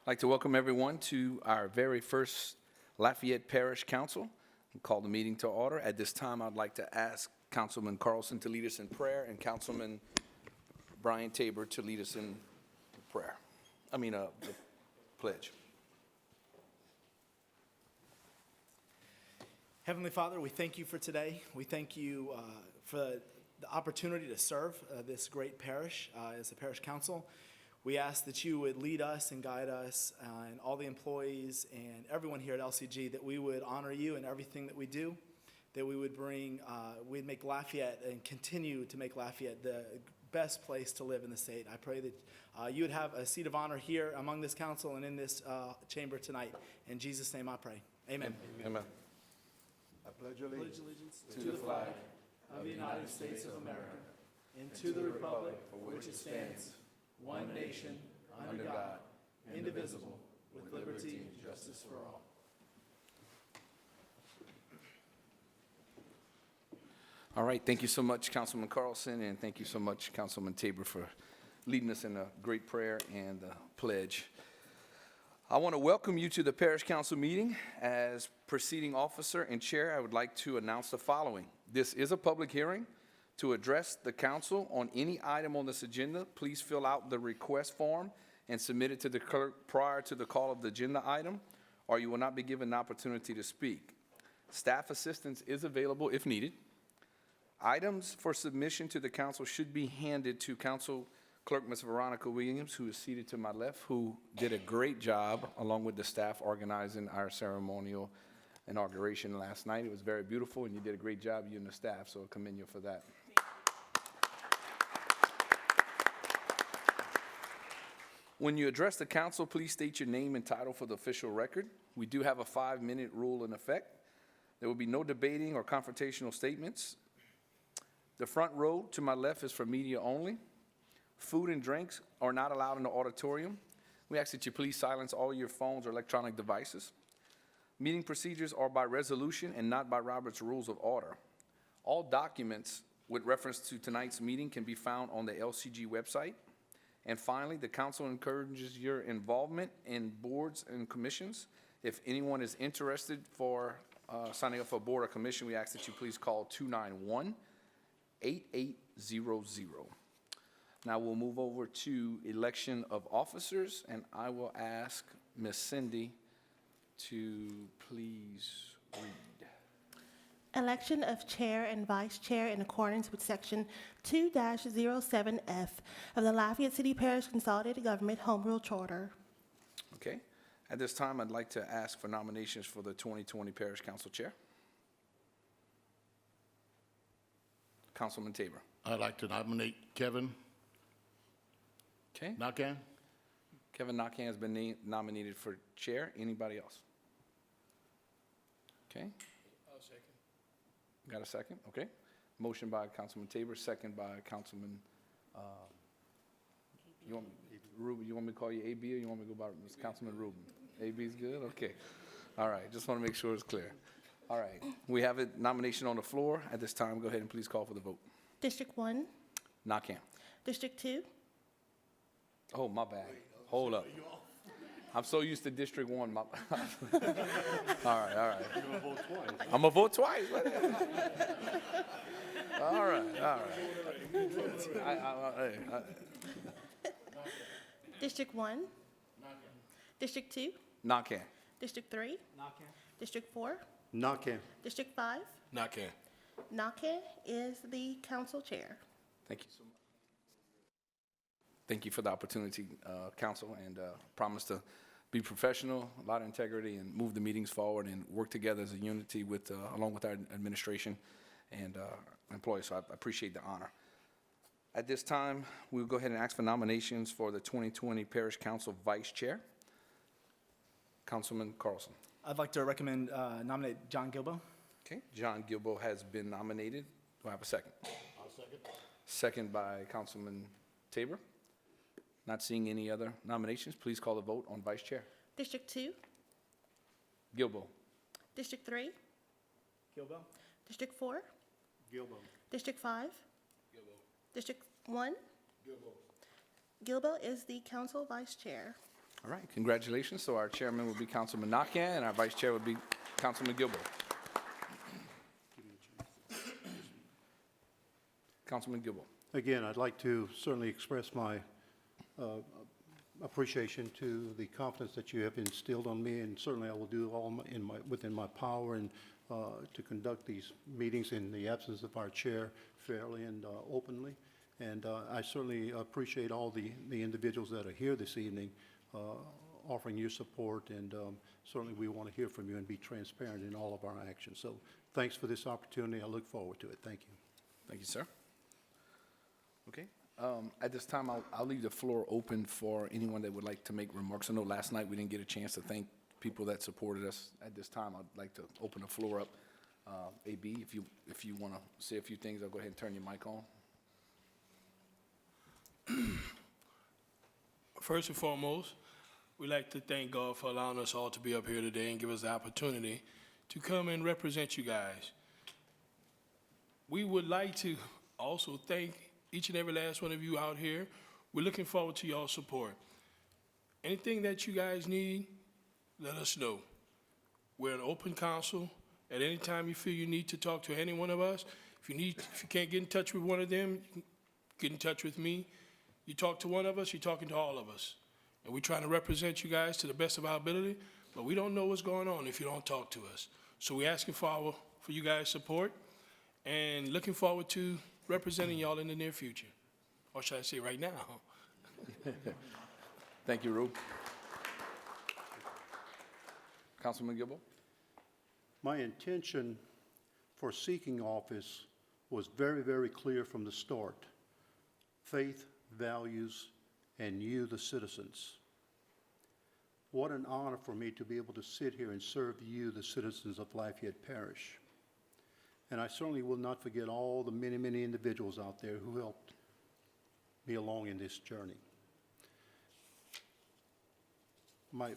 I'd like to welcome everyone to our very first Lafayette Parish Council and call the meeting to order. At this time, I'd like to ask Councilman Carlson to lead us in prayer and Councilman Brian Tabor to lead us in prayer. The pledge. Heavenly Father, we thank you for today. We thank you for the opportunity to serve this great parish as a parish council. We ask that you would lead us and guide us and all the employees and everyone here at LCG, that we would honor you in everything that we do, that we would we'd make Lafayette and continue to make Lafayette the best place to live in the state. I pray that you would have a seat of honor here among this council and in this chamber tonight. In Jesus' name I pray. Amen. Amen. I pledge allegiance to the flag of the United States of America and to the republic for which it stands, one nation, under God, indivisible, with liberty and justice for all. All right, thank you so much, Councilman Carlson, and thank you so much, Councilman Tabor, for leading us in a great prayer and pledge. I want to welcome you to the Parish Council meeting. As presiding officer and chair, I would like to announce the following. This is a public hearing. To address the council on any item on this agenda, please fill out the request form and submit it to the clerk prior to the call of the agenda item, or you will not be given an opportunity to speak. Staff assistance is available if needed. Items for submission to the council should be handed to Council Clerk Ms. Veronica Williams, who is seated to my left, who did a great job along with the staff organizing our ceremonial inauguration last night. It was very beautiful, and you did a great job, you and the staff, so I commend you for that. When you address the council, please state your name and title for the official record. We do have a 5-minute rule in effect. There will be no debating or confrontational statements. The front row to my left is for media only. Food and drinks are not allowed in the auditorium. We ask that you please silence all your phones or electronic devices. Meeting procedures are by resolution and not by Robert's Rules of Order. All documents with reference to tonight's meeting can be found on the LCG website. And finally, the council encourages your involvement in boards and commissions. If anyone is interested for signing up for a board or commission, we ask that you please call 291-8800. Now we'll move over to election of officers, and I will ask Ms. Cindy to please read. Election of chair and vice chair in accordance with section 2-07F of the Lafayette City Parish Consolidated Government Home Rule Charter. Okay. At this time, I'd like to ask for nominations for the 2020 Parish Council Chair. Councilman Tabor. I'd like to nominate Kevin Okay. Nakan. Kevin Nakan has been nominated for chair. Anybody else? Okay. I'll second. Got a second? Okay. Motion by Councilman Tabor, second by Councilman, Rubin, you want me to call you AB, or you want me to go by Councilman Rubin? AB's good? Okay. All right. Just want to make sure it's clear. All right. We have a nomination on the floor. At this time, go ahead and please call for the vote. District 1, Nakan. District 2, Oh, my bad. Hold up. I'm so used to District 1. All right. You're going to vote twice. I'm going to vote twice. All right. District 1, District 2, Nakan. District 3, District 4, Nakan. District 5. Nakan. Nakan is the council chair. Thank you so much. Thank you for the opportunity, Council, and promise to be professional, a lot of integrity, and move the meetings forward and work together as a unity along with our administration and employees. So I appreciate the honor. At this time, we'll go ahead and ask for nominations for the 2020 Parish Council Vice Chair. Councilman Carlson. I'd like to nominate John Gilbo. Okay, John Gilbo has been nominated. Do I have a second? I'll second. Second by Councilman Tabor. Not seeing any other nominations, please call the vote on Vice Chair. District 2, Gilbo. District 3, Gilbo. District 4, Gilbo. District 5, District 1. Gilbo. Gilbo is the council vice chair. All right, congratulations. So our chairman will be Councilman Nakaya, and our vice chair would be Councilman Gilbo. Councilman Gilbo. Again, I'd like to certainly express my appreciation to the confidence that you have instilled on me, and certainly I will do all within my power and to conduct these meetings in the absence of our chair fairly and openly. And I certainly appreciate all the individuals that are here this evening offering you support, and certainly we want to hear from you and be transparent in all of our actions. So thanks for this opportunity. I look forward to it. Thank you. Thank you, sir. Okay. At this time, I'll leave the floor open for anyone that would like to make remarks. I know last night we didn't get a chance to thank people that supported us. At this time, I'd like to open the floor up. AB, if you want to say a few things, I'll go ahead and turn your mic on. First and foremost, we'd like to thank God for allowing us all to be up here today and give us the opportunity to come and represent you guys. We would like to also thank each and every last one of you out here. We're looking forward to y'all's support. Anything that you guys need, let us know. We're an open council. At any time you feel you need to talk to any one of us, if you can't get in touch with one of them, you can get in touch with me. You talk to one of us, you're talking to all of us. And we're trying to represent you guys to the best of our ability, but we don't know what's going on if you don't talk to us. So we're asking for you guys' support and looking forward to representing y'all in the near future. Or should I say right now? Thank you, Rube. Councilman Gilbo? My intention for seeking office was very, very clear from the start. Faith, values, and you, the citizens. What an honor for me to be able to sit here and serve you, the citizens of Lafayette Parish. And I certainly will not forget all the many, many individuals out there who helped me along in this journey. My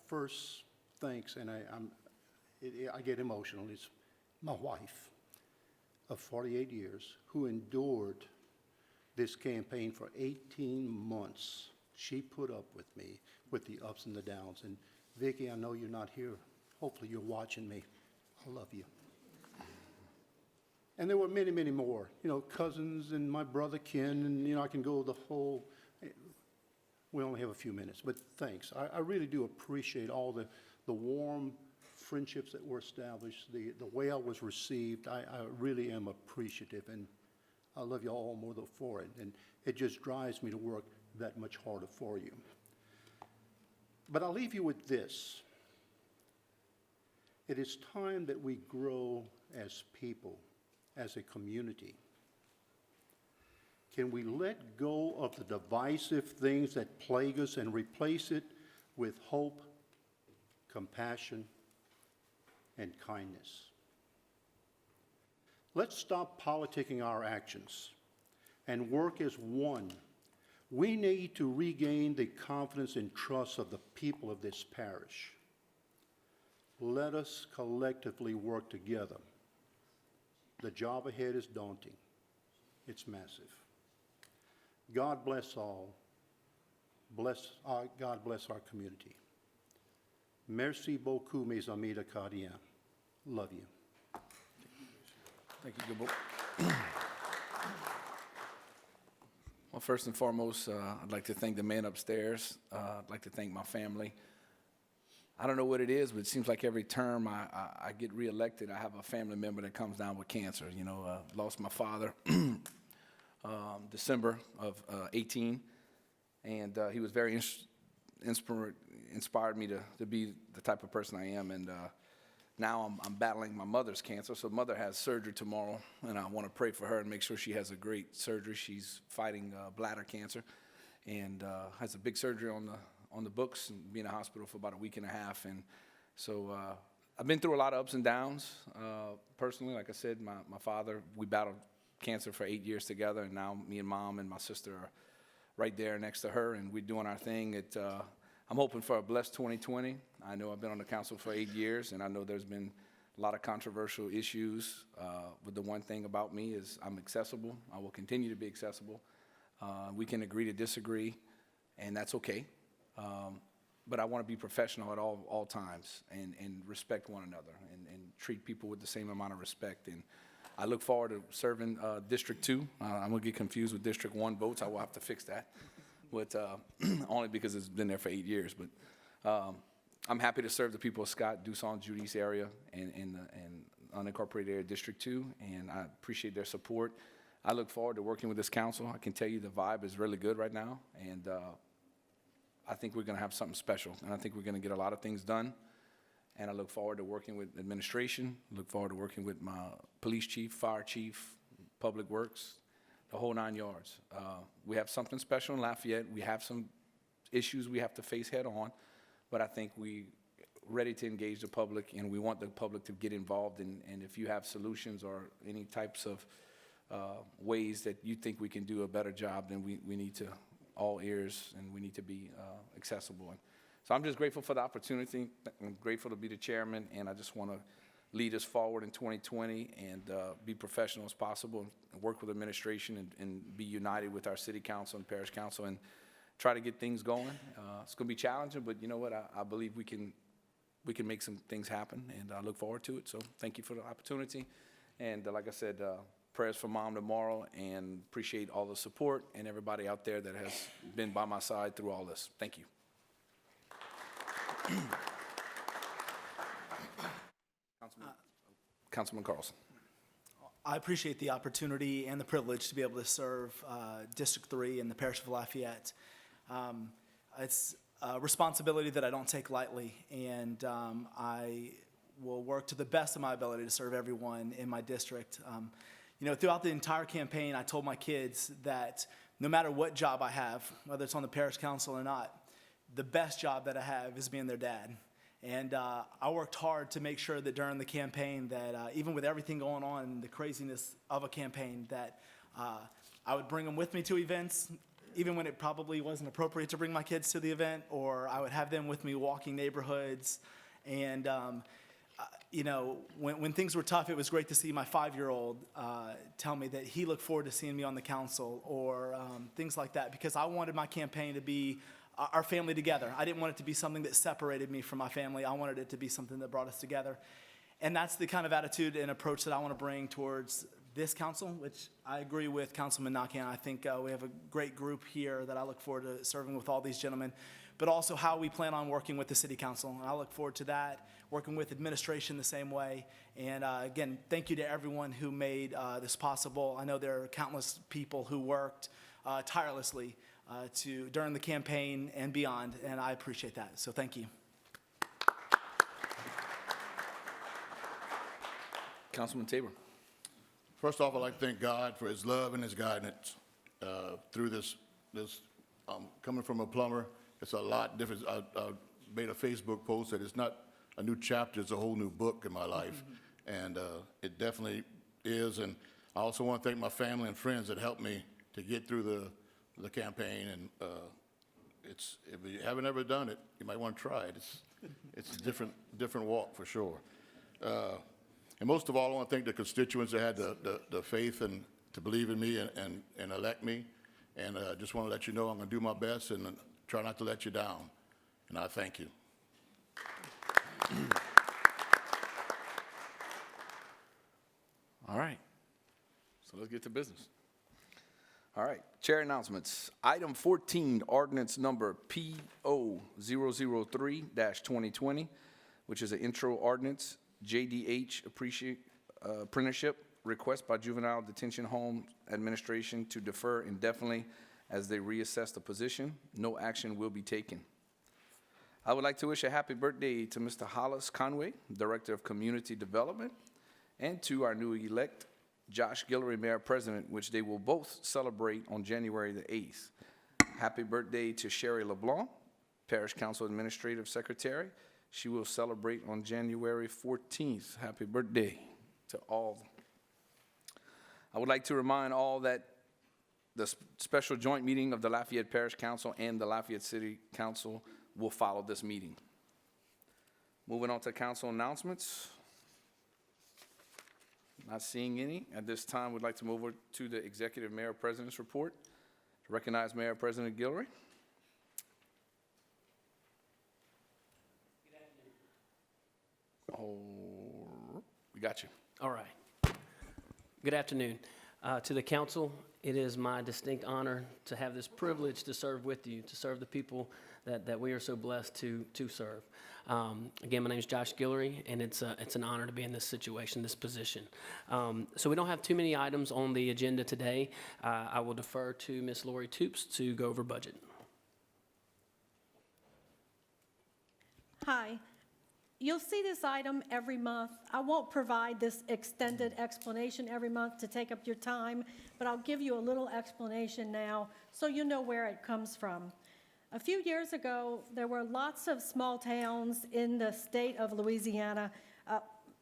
first thanks, and I get emotional, is my wife of 48 years who endured this campaign for 18 months. She put up with me with the ups and the downs. And Vicki, I know you're not here. Hopefully you're watching me. I love you. And there were many, many more, cousins and my brother Ken, and, I can go the whole, we only have a few minutes, but thanks. I really do appreciate all the warm friendships that were established, the way I was received. I really am appreciative, and I love you all more for it. And it just drives me to work that much harder for you. But I'll leave you with this. It is time that we grow as people, as a community. Can we let go of the divisive things that plague us and replace it with hope, compassion, and kindness? Let's stop politicking our actions and work as one. We need to regain the confidence and trust of the people of this parish. Let us collectively work together. The job ahead is daunting. It's massive. God bless all. God bless our community. Merci beaucoup, mes amis de Acadiens. Love you. Thank you, Gilbo. Well, first and foremost, I'd like to thank the man upstairs. I'd like to thank my family. I don't know what it is, but it seems like every term I get reelected, I have a family member that comes down with cancer. Lost my father December of 18, and he was very inspired me to be the type of person I am. And now I'm battling my mother's cancer. So mother has surgery tomorrow, and I want to pray for her and make sure she has a great surgery. She's fighting bladder cancer, and has a big surgery on the books and be in a hospital for about a week and a half. And so I've been through a lot of ups and downs. Personally, like I said, my father, we battled cancer for 8 years together, and now me and mom and my sister are right there next to her, and we're doing our thing. I'm hoping for a blessed 2020. I know I've been on the council for 8 years, and I know there's been a lot of controversial issues. But the one thing about me is I'm accessible. I will continue to be accessible. We can agree to disagree, and that's okay. But I want to be professional at all times and respect one another and treat people with the same amount of respect. And I look forward to serving District 2. I'm going to get confused with District 1 votes. I will have to fix that, but only because it's been there for 8 years. But I'm happy to serve the people of Scott, Dusson, Judy's area, and unincorporated area District 2, and I appreciate their support. I look forward to working with this council. I can tell you the vibe is really good right now, and I think we're going to have something special, and I think we're going to get a lot of things done. And I look forward to working with administration, look forward to working with my police chief, fire chief, public works, the whole 9 yards. We have something special in Lafayette. We have some issues we have to face head on, but I think we're ready to engage the public, and we want the public to get involved. And if you have solutions or any types of ways that you think we can do a better job, then we need to all ears, and we need to be accessible. And so I'm just grateful for the opportunity. I'm grateful to be the chairman, and I just want to lead us forward in 2020 and be professional as possible and work with administration and be united with our city council and parish council and try to get things going. It's going to be challenging, but you know what? I believe we can make some things happen, and I look forward to it. So thank you for the opportunity. And like I said, prayers for Mom tomorrow, and appreciate all the support and everybody out there that has been by my side through all this. Thank you. Councilman Carlson. I appreciate the opportunity and the privilege to be able to serve District 3 in the Parish of Lafayette. It's a responsibility that I don't take lightly, and I will work to the best of my ability to serve everyone in my district. You know, throughout the entire campaign, I told my kids that no matter what job I have, whether it's on the parish council or not, the best job that I have is being their dad. And I worked hard to make sure that during the campaign that even with everything going on and the craziness of a campaign, that I would bring them with me to events, even when it probably wasn't appropriate to bring my kids to the event, or I would have them with me walking neighborhoods. And you know, when things were tough, it was great to see my 5-year-old tell me that he looked forward to seeing me on the council, or things like that, because I wanted my campaign to be our family together. I didn't want it to be something that separated me from my family. I wanted it to be something that brought us together. And that's the kind of attitude and approach that I want to bring towards this council, which I agree with Councilman Nakian. I think we have a great group here that I look forward to serving with all these gentlemen, but also how we plan on working with the city council. And I look forward to that, working with administration the same way. And again, thank you to everyone who made this possible. I know there are countless people who worked tirelessly during the campaign and beyond, and I appreciate that. So thank you. Councilman Tabor. First off, I'd like to thank God for his love and his guidance through this coming from a plumber. It's a lot different. I made a Facebook post that it's not a new chapter, it's a whole new book in my life. And it definitely is. And I also want to thank my family and friends that helped me to get through the campaign. And if you haven't ever done it, you might want to try it. It's a different walk for sure. And most of all, I want to thank the constituents that had the faith and to believe in me and elect me. And I just want to let you know I'm going to do my best and try not to let you down. And I thank you. All right. So let's get to business. All right. Chair announcements. Item 14, ordinance number P003-2020, which is an intro ordinance. JDH apprenticeship request by Juvenile Detention Home Administration to defer indefinitely as they reassess the position. No action will be taken. I would like to wish a happy birthday to Mr. Hollis Conway, Director of Community Development, and to our new elect, Josh Guillory, Mayor President, which they will both celebrate on January the 8th. Happy birthday to Sherry LeBlanc, Parish Council Administrative Secretary. She will celebrate on January 14th. Happy birthday to all. I would like to remind all that the special joint meeting of the Lafayette Parish Council and the Lafayette City Council will follow this meeting. Moving on to council announcements. Not seeing any. At this time, we'd like to move over to the Executive Mayor President's report. To recognize Mayor President Guillory. Oh, we got you. All right. Good afternoon. To the council, it is my distinct honor to have this privilege to serve with you, to serve the people that we are so blessed to serve. Again, my name is Josh Guillory, and it's an honor to be in this situation, this position. So we don't have too many items on the agenda today. I will defer to Ms. Lori Toops to go over budget. Hi. You'll see this item every month. I won't provide this extended explanation every month to take up your time, but I'll give you a little explanation now so you know where it comes from. A few years ago, there were lots of small towns in the state of Louisiana.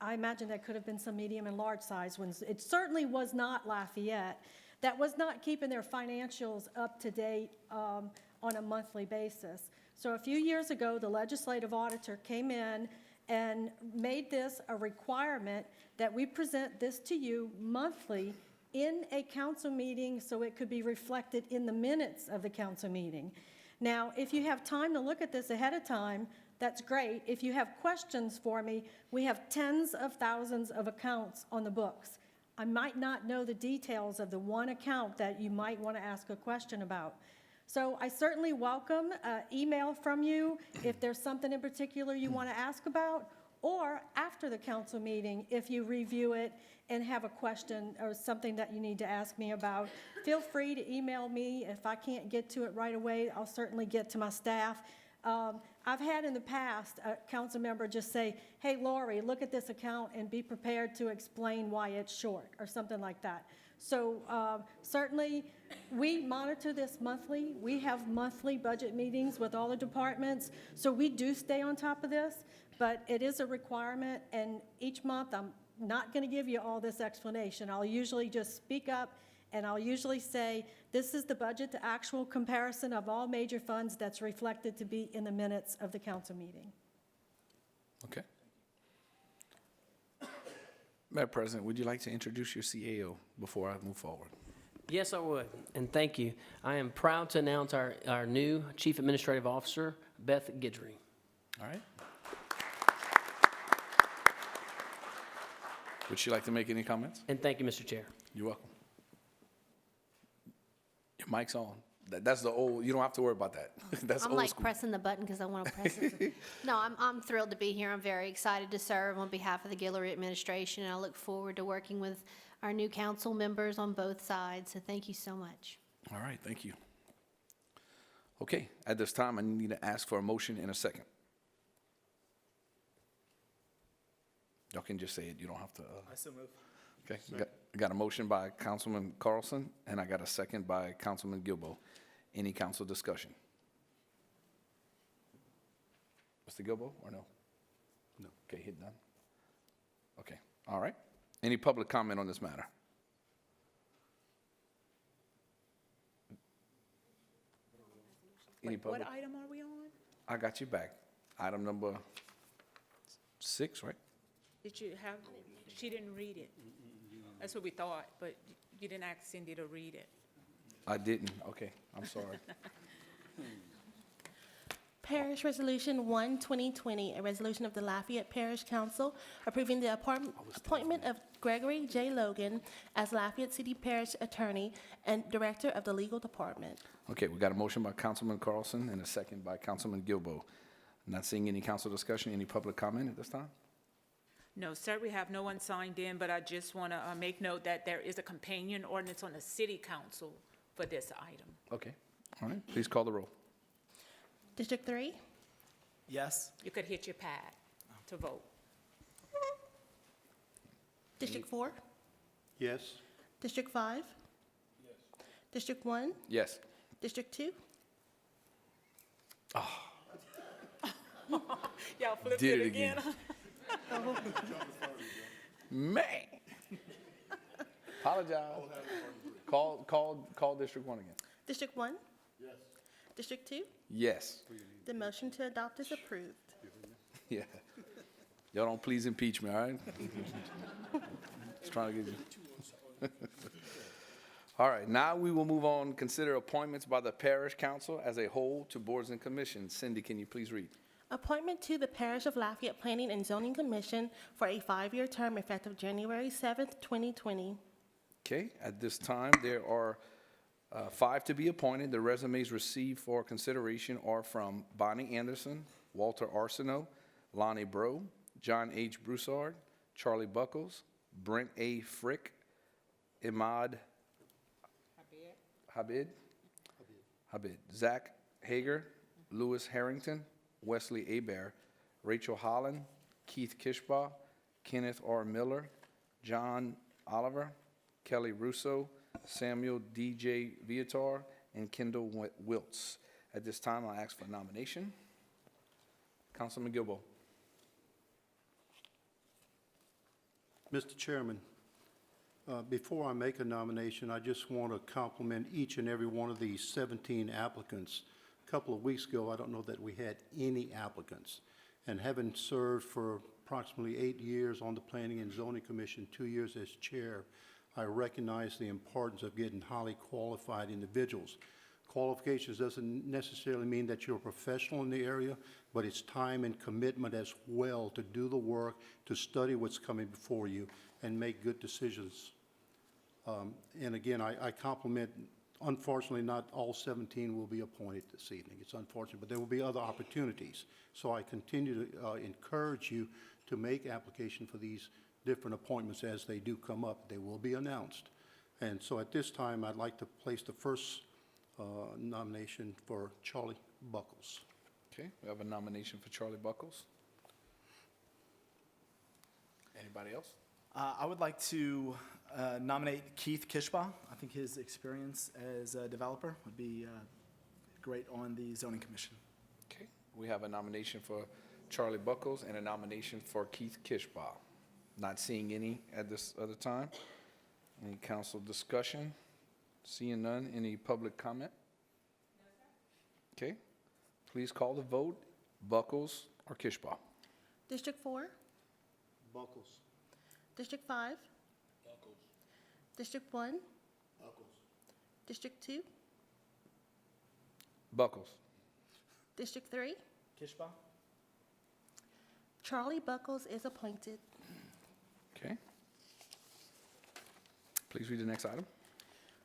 I imagine there could have been some medium and large size ones. It certainly was not Lafayette. That was not keeping their financials up to date on a monthly basis. So a few years ago, the legislative auditor came in and made this a requirement that we present this to you monthly in a council meeting so it could be reflected in the minutes of the council meeting. Now, if you have time to look at this ahead of time, that's great. If you have questions for me, we have tens of thousands of accounts on the books. I might not know the details of the one account that you might want to ask a question about. So I certainly welcome an email from you if there's something in particular you want to ask about, or after the council meeting, if you review it and have a question or something that you need to ask me about, feel free to email me. If I can't get to it right away, I'll certainly get to my staff. I've had in the past a council member just say, hey, Lori, look at this account and be prepared to explain why it's short or something like that. So certainly, we monitor this monthly. We have monthly budget meetings with all the departments, so we do stay on top of this, but it is a requirement, and each month I'm not going to give you all this explanation. I'll usually just speak up, and I'll usually say, this is the budget to actual comparison of all major funds that's reflected to be in the minutes of the council meeting. Okay. Madam President, would you like to introduce your CAO before I move forward? Yes, I would, and thank you. I am proud to announce our new Chief Administrative Officer, Beth Guidry. All right. Would you like to make any comments? And thank you, Mr. Chair. You're welcome. Your mic's on. That's the old, you don't have to worry about that. That's I'm old like school. pressing the button because I want to press it. No, I'm thrilled to be here. I'm very excited to serve on behalf of the Guillory administration, and I look forward to working with our new council members on both sides. So thank you so much. All right, thank you. Okay, at this time, I need to ask for a motion in a second. Y'all can just say it. You don't have to. I so move. Okay, I got a motion by Councilman Carlson, and I got a second by Councilman Gilbo. Any council discussion? Mr. Gilbo, or no? No. Okay, hit done. Okay, all right. Any public comment on this matter? Any public? What item are we on? I got you back. Item number 6, right? Did you have, she didn't read it. That's what we thought, but you didn't ask Cindy to read it. I didn't. Okay, I'm sorry. Parish Resolution 1, 2020, a resolution of the Lafayette Parish Council approving the appointment of Gregory J. Logan as Lafayette City Parish Attorney and Director of the Legal Department. Okay, we got a motion by Councilman Carlson and a second by Councilman Gilbo. Not seeing any council discussion, any public comment at this time? No, sir, we have no one signed in, but I just want to make note that there is a companion ordinance on the city council for this item. Okay, all right, please call the roll. District 3, Yes? You could hit your pad to vote. District 4, Yes? District 5, District 1, Yes. District 2, Y'all flipped Did it it again. Man. Apologize. Call District 1 again. District 1? Yes. District 2? Yes. The motion to adopt is approved. Yeah. Y'all don't please impeach me, all right? Just trying to get you. All right, now we will move on, consider appointments by the Parish Council as a whole to boards and commissions. Cindy, can you please read? Appointment to the Parish of Lafayette Planning and Zoning Commission for a 5-year term effective January 7th, 2020. Okay, at this time, there are 5 to be appointed. The resumes received for consideration are from Bonnie Anderson, Walter Arsenault, Lonnie Bro, John H. Broussard, Charlie Buckles, Brent A. Frick, Imad Habib, Zach Hager, Louis Harrington, Wesley Abair, Rachel Holland, Keith Kishbaugh, Kenneth R. Miller, John Oliver, Kelly Russo, Samuel D.J. Viator, and Kendall Wiltz. At this time, I'll ask for a nomination. Councilman Gilbo. Mr. Chairman, before I make a nomination, I just want to compliment each and every one of these 17 applicants. A couple of weeks ago, I don't know that we had any applicants. And having served for approximately 8 years on the Planning and Zoning Commission, 2 years as chair, I recognize the importance of getting highly qualified individuals. Qualifications doesn't necessarily mean that you're a professional in the area, but it's time and commitment as well to do the work, to study what's coming before you, and make good decisions. And again, I compliment, unfortunately, not all 17 will be appointed this evening. It's unfortunate, but there will be other opportunities. So I continue to encourage you to make application for these different appointments as they do come up. They will be announced. And so at this time, I'd like to place the first nomination for Charlie Buckles. Okay, we have a nomination for Charlie Buckles. Anybody else? I would like to nominate Keith Kishbaugh. I think his experience as a developer would be great on the zoning commission. Okay, we have a nomination for Charlie Buckles and a nomination for Keith Kishbaugh. Not seeing any at this other time. Any council discussion? Seeing none. Any public comment? Okay, please call the vote. Buckles or Kishbaugh? District 4, Buckles. District 5, District 1, District 2, Buckles. District 3. Kishbaugh? Charlie Buckles is appointed. Okay. Please read the next item.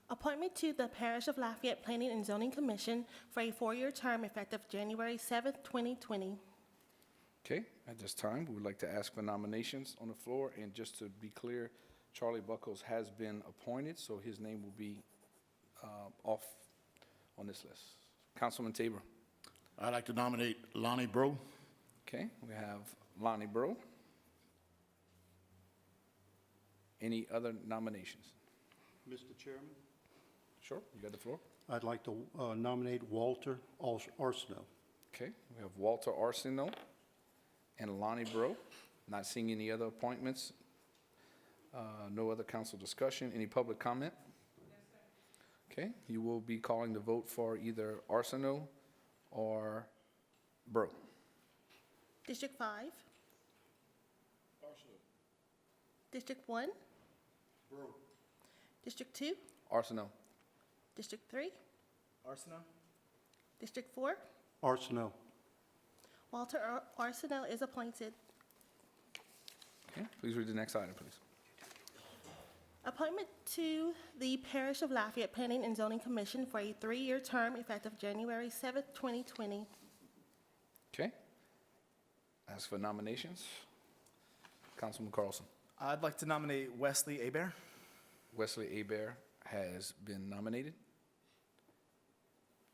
Appointment to the Parish of Lafayette Planning and Zoning Commission for a 4-year term effective January 7th, 2020. Okay, at this time, we would like to ask for nominations on the floor, and just to be clear, Charlie Buckles has been appointed, so his name will be off on this list. Councilman Tabor. I'd like to nominate Lonnie Bro. Okay, we have Lonnie Bro. Any other nominations? Mr. Chairman, Sure, you got the floor. I'd like to nominate Walter Arsenault. Okay, we have Walter Arsenault and Lonnie Bro. Not seeing any other appointments. No other council discussion. Any public comment? Okay, you will be calling the vote for either Arsenault or Bro. District 5. District 1. District 2. Arsenault. District 3. Arsenault? District 4. Arsenault. Walter Arsenault is appointed. Okay, please read the next item, please. Appointment to the Parish of Lafayette Planning and Zoning Commission for a 3-year term effective January 7th, 2020. Okay. Ask for nominations. Councilman Carlson. I'd like to nominate Wesley Abair. Wesley Abair has been nominated.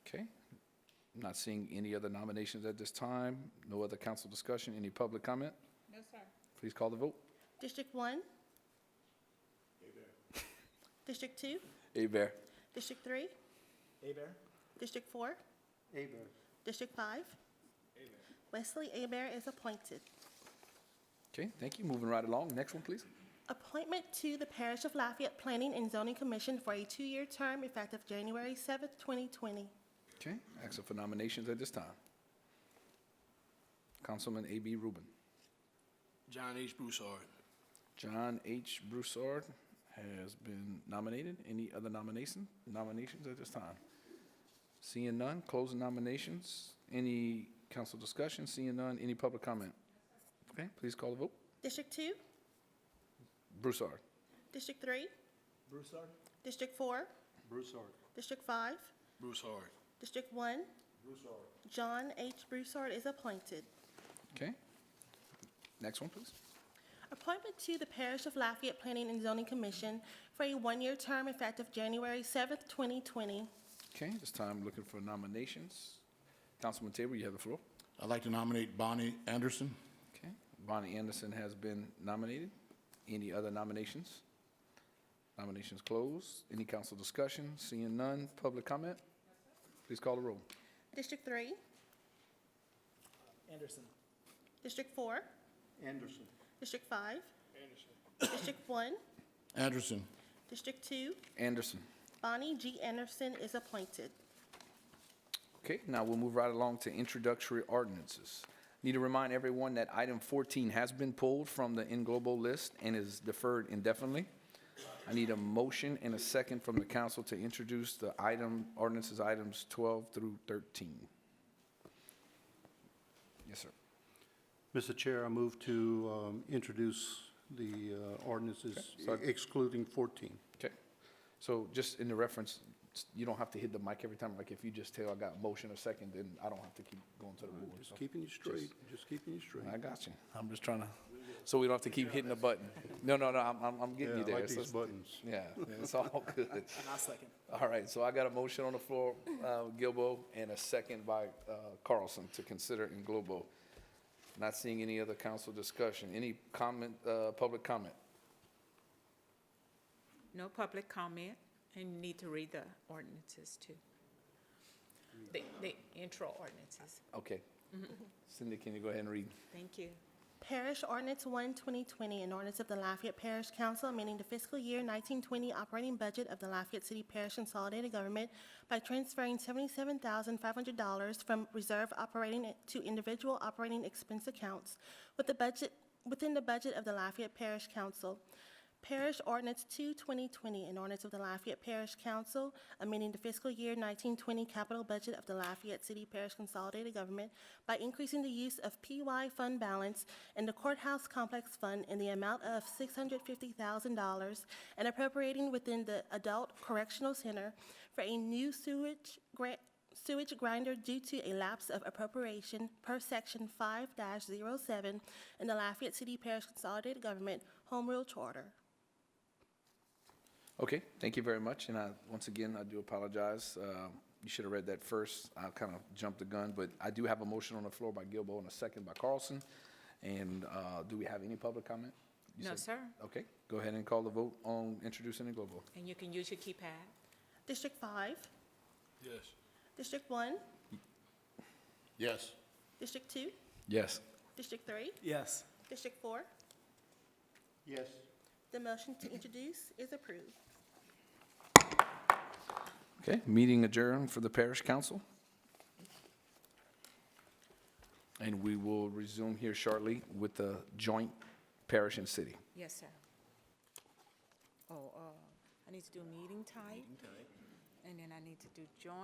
Okay. Not seeing any other nominations at this time. No other council discussion. Any public comment? No, sir. Please call the vote. District 1. District 2. Abair. District 3. Abair? District 4. Abair. District 5. Wesley Abair is appointed. Okay, thank you. Moving right along. Next one, please. Appointment to the Parish of Lafayette Planning and Zoning Commission for a 2-year term effective January 7th, 2020. Okay, ask for nominations at this time. Councilman A.B. Rubin. John H. Broussard. John H. Broussard has been nominated. Any other nominations at this time? Seeing none, closing nominations. Any Council discussion, seeing none. Any public comment? Okay, please call the vote. District 2, Broussard. District 3, Broussard? District 4, Broussard. District 5, Broussard. District 1, Broussard. John H. Broussard is appointed. Okay. Next one, please. Appointment to the Parish of Lafayette Planning and Zoning Commission for a one-year term effective January 7th, 2020. Okay, this time looking for nominations. Councilman Tabor, you have the floor. I'd like to nominate Bonnie Anderson. Okay, Bonnie Anderson has been nominated. Any other nominations? Nominations closed. Any council discussion? Seeing none. Public comment? Please call the roll. District 3, Anderson? District 4, Anderson. District 5, District 1, Anderson. District 2, Anderson. Bonnie G. Anderson is appointed. Okay, now we'll move right along to introductory ordinances. Need to remind everyone that item 14 has been pulled from the in globo list and is deferred indefinitely. I need a motion and a second from the council to introduce the ordinances items 12 through 13. Yes, sir. Mr. Chair, I move to introduce the ordinances Okay, so- excluding 14. Okay, so just in the reference, you don't have to hit the mic every time. Like if you just tell I got motion or second, then I don't have to keep going to the board. Just So keeping you straight, just keeping you straight. I got you. I'm just trying to, so we don't have to keep hitting the button. No, I'm getting you Yeah, I there. like It's these just- buttons. Yeah, it's all good. And I'll second. All right, so I got a motion on the floor, Gilbo, and a second by Carlson to consider in globo. Not seeing any other council discussion. Any comment, public comment? No public comment, and you need to read the ordinances too. The intro ordinances. Okay. Cindy, can you go ahead and read? Thank you. Parish Ordinance 1, 2020, an ordinance of the Lafayette Parish Council amending the fiscal year 1920 operating budget of the Lafayette City Parish Consolidated Government by transferring $77,500 from reserve operating to individual operating expense accounts within the budget of the Lafayette Parish Council. Parish Ordinance 2, 2020, an ordinance of the Lafayette Parish Council amending the fiscal year 1920 capital budget of the Lafayette City Parish Consolidated Government by increasing the use of PY fund balance in the Courthouse Complex Fund in the amount of $650,000 and appropriating within the Adult Correctional Center for a new sewage grinder due to a lapse of appropriation per Section 5-07 in the Lafayette City Parish Consolidated Government Home Rule Charter. Okay, thank you very much, and once again, I do apologize. You should have read that first. I kind of jumped the gun, but I do have a motion on the floor by Gilbo and a second by Carlson. And do we have any public comment? You No, said- sir. Okay, go ahead and call the vote on introducing the global. And you can use your keypad. District 5, Yes. District 1, Yes. District 2, Yes. District 3, Yes. District 4. Yes. The motion to introduce is approved. Okay, meeting adjourned for the parish council. And we will resume here shortly with the joint parish and city. Yes, sir. Oh, I need to do meeting type. And then I need to do joint.